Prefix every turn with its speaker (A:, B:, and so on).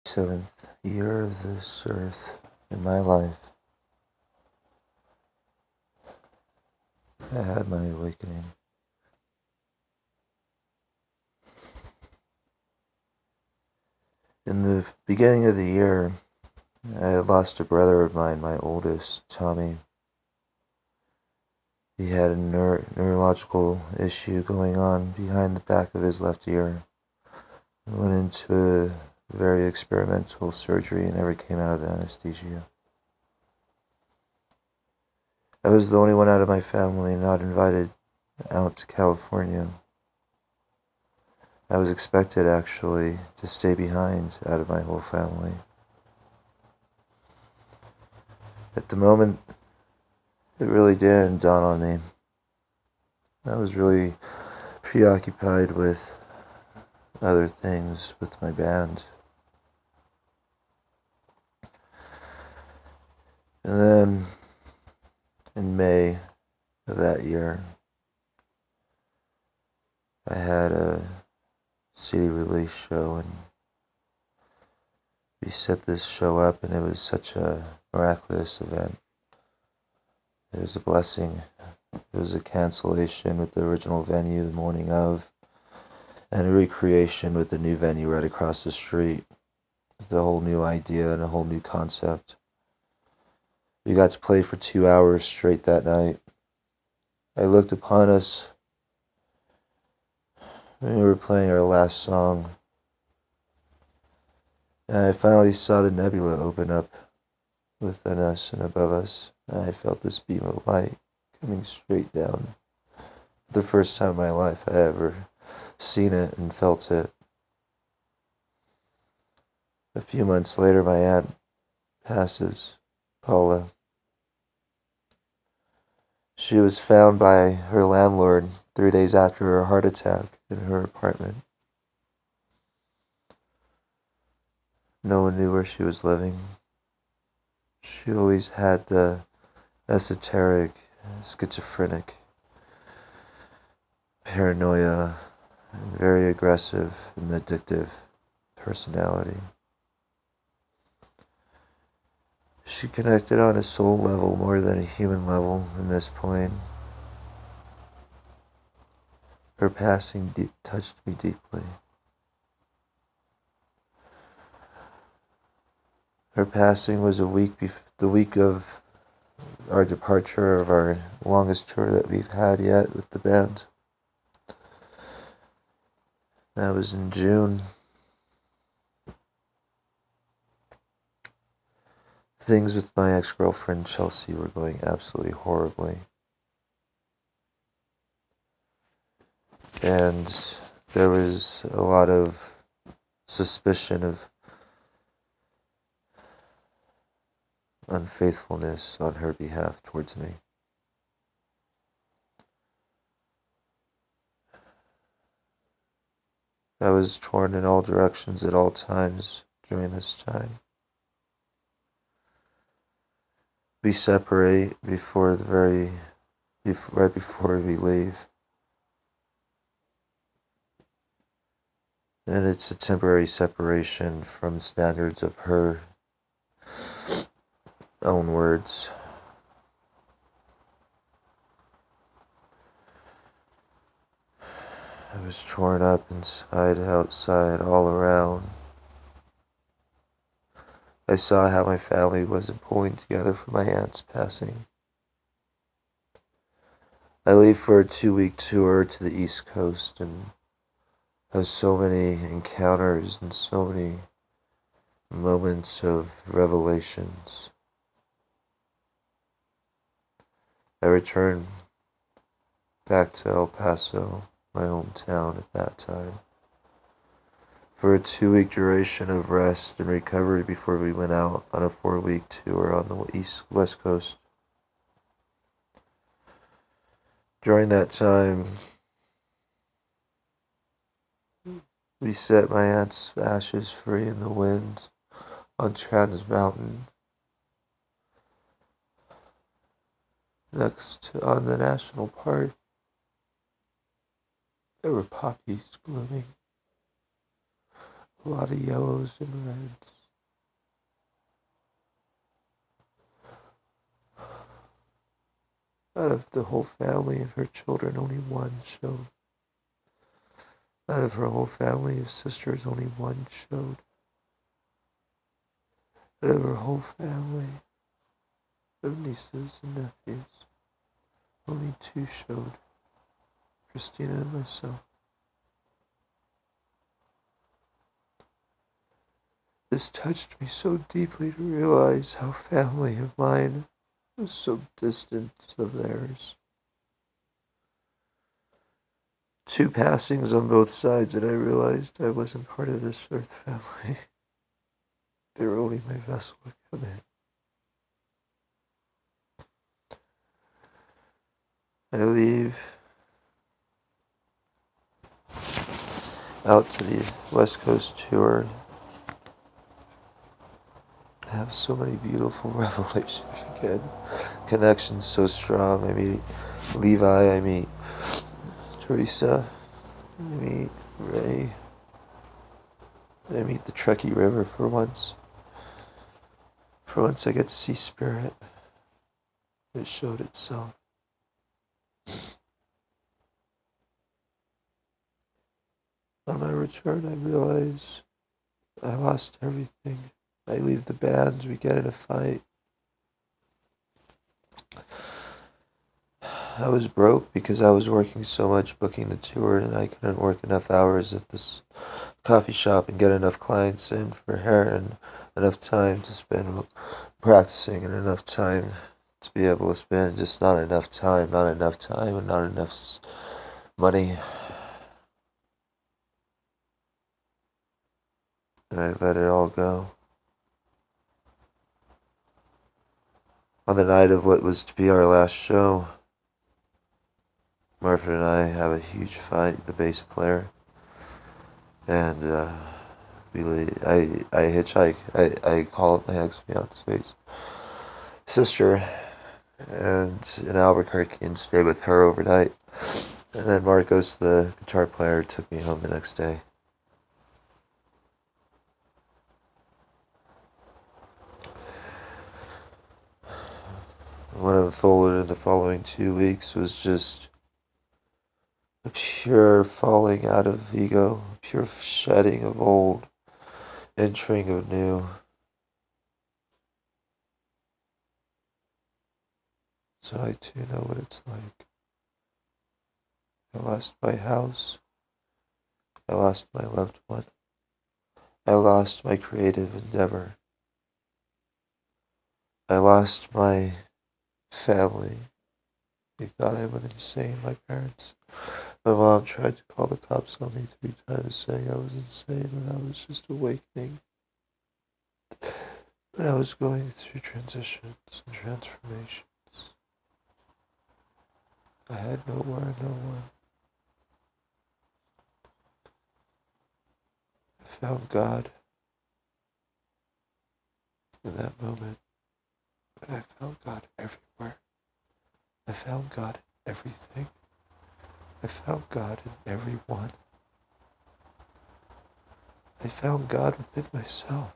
A: 7th year of this earth in my life, I had my awakening. In the beginning of the year, I had lost a brother of mine, my oldest, Tommy. He had a neurological issue going on behind the back of his left ear. Went into a very experimental surgery and never came out of the anesthesia. I was the only one out of my family not invited out to California. I was expected, actually, to stay behind out of my whole family. At the moment, it really didn't dawn on me. I was really preoccupied with other things with my band. And then, in May of that year, I had a CD release show, and we set this show up, and it was such a miraculous event. It was a blessing. It was a cancellation with the original venue the morning of, and a recreation with the new venue right across the street, with a whole new idea and a whole new concept. We got to play for 2 hours straight that night. I looked upon us when we were playing our last song, and I finally saw the nebula open up within us and above us, and I felt this beam of light coming straight down. For the first time in my life I ever seen it and felt it. A few months later, my aunt passes, Paula. She was found by her landlord 3 days after her heart attack in her apartment. No one knew where she was living. She always had the esoteric, schizophrenic, paranoia, and very aggressive and addictive personality. She connected on a soul level more than a human level in this plane. Her passing touched me deeply. Her passing was the week of our departure of our longest tour that we've had yet with the band. That was in June. Things with my ex-girlfriend Chelsea were going absolutely horribly. And there was a lot of suspicion of unfaithfulness on her behalf towards me. I was torn in all directions at all times during this time. We separate right before we leave. And it's a temporary separation from standards of her own words. I was torn up inside, outside, all around. I saw how my family wasn't pulling together for my aunt's passing. I leave for a 2-week tour to the East Coast and have so many encounters and so many moments of revelations. I return back to El Paso, my hometown at that time, for a 2-week duration of rest and recovery before we went out on a 4-week tour on the West Coast. During that time, we set my aunt's ashes free in the wind on Trans Mountain, on the national park. There were poppies blooming, a lot of yellows and reds. Out of the whole family and her children, only one showed. Out of her whole family of sisters, only one showed. Out of her whole family of nieces and nephews, only two showed. Christina and myself. This touched me so deeply to realize how family of mine was so distant of theirs. Two passings on both sides, and I realized I wasn't part of this earth family. They were only my vessel to come in. I leave out to the West Coast tour. I have so many beautiful revelations again. Connections so strong. I meet Levi, I meet Teresa, I meet Ray, I meet the Truckee River for once. For once I get to see spirit. It showed itself. On my return I realize I lost everything. I leave the band, we get in a fight. I was broke because I was working so much booking the tour and I couldn't work enough hours at this coffee shop and get enough clients in for her and enough time to spend practicing and enough time to be able to spend just not enough time and not enough money. And I let it all go. On the night of what was to be our last show, Marvin and I have a huge fight, the bass player, and I hitchhike. I call my ex-fiance's sister and in Albuquerque and stay with her overnight. And then Marcos, the guitar player, took me home the next day. What unfolded in the following 2 weeks was just a pure falling out of ego, a pure shedding of old, entering of new. So I too know what it's like. I lost my house. I lost my loved one. I lost my creative endeavor. I lost my family. They thought I went insane, my parents. My mom tried to call the cops on me 3 times, saying I was insane when I was just awakening. When I was going through transitions and transformations. I had nowhere, no one. I found God in that moment. And I found God everywhere. I found God in everything. I found God in everyone. I found God within myself.